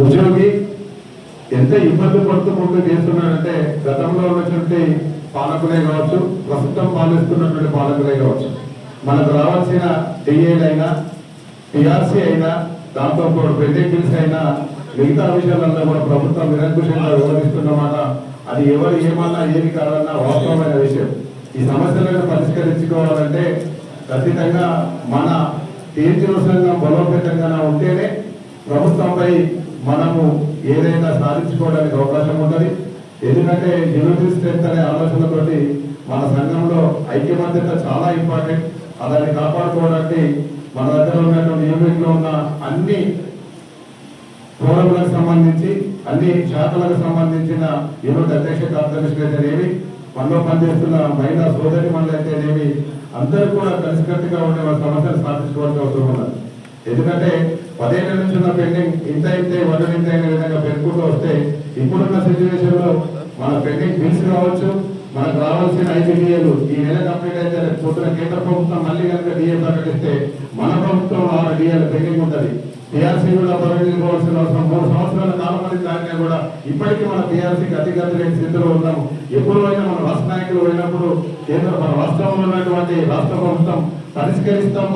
ఉద్యోగి ఎంత ఇబ్బంది పడుతూ ముందుకు చేస్తున్నాడంటే గతంలో ఉన్నటువంటి పాలకులే కావచ్చు, ప్రస్తుతం పాలిస్తున్నటువంటి పాలకులే కావచ్చు, మనకు రావాల్సిన డిఏలైనా టిఆర్సీ అయినా దాంతో పెండింగ్ బిల్స్ అయినా మిగతా విషయాలలో కూడా ప్రభుత్వం నిరంకుశంగా వివరిస్తున్నమాట. అది ఎవరు ఏమన్నా ఏమి కాదన్నా వాస్తవమైన విషయం. ఈ సమస్యలను పరిష్కరించుకోవాలంటే ఖచ్చితంగా మన తీర్చివసంగా బలోపేతంగా ఉంటేనే ప్రభుత్వంపై మనము ఏదైనా సాధించుకోవడానికి అవకాశం ఉంటుంది. ఎందుకంటే యూనిటీ స్ట్రెంత్ అనే ఆలోచనతోటి మన సంఘంలో ఐక్యమత్యత చాలా ఇంపార్టెంట్. దాన్ని కాపాడుకోవడానికి మన దగ్గర ఉన్నటువంటి యూనిట్లో ఉన్న అన్ని ఫోరంలకు సంబంధించి అన్ని శాఖలకు సంబంధించిన యూనిట్ అధ్యక్ష కార్యదర్శులు అయితేనేమి, మనలో పనిచేస్తున్న మహిళా సోదరి మనలు అయితేనేమి, అందరూ కూడా కలిసికట్టుగా ఉండే వాళ్ళ సమస్యలు సాధించుకోవాల్సిన అవసరం ఉన్నది. ఎందుకంటే 10 ఏళ్ల నుంచి ఉన్న పెండింగ్ ఇంత వడ్డీంత అయిన విధంగా పెరుగుతూ వస్తే ఇప్పుడున్న సిచ్యువేషన్ లో మన పెండింగ్ బిల్స్ కావచ్చు, మనకు రావాల్సిన ఐపీడీఏలు ఈ నెల కంప్లీట్ అయితే పొద్దున కేంద్ర ప్రభుత్వం మళ్ళీ కనుక డిఏ ప్రకటిస్తే మన ప్రభుత్వం 6 డిఏలు పెండింగ్ ఉంటుంది. టీఆర్సీ కూడా ప్రకటించుకోవాల్సిన అవసరం 3 సంవత్సరాల కాలం దానినే కూడా ఇప్పటికీ మన టీఆర్సీకి అతిగతి లేని స్థితిలో ఉన్నాము. ఎప్పుడు అయినా మన రాష్ట్ర నాయకులు పోయినప్పుడు మన రాష్ట్రంలో ఉన్నటువంటి రాష్ట్ర ప్రభుత్వం పరిష్కరిస్తాం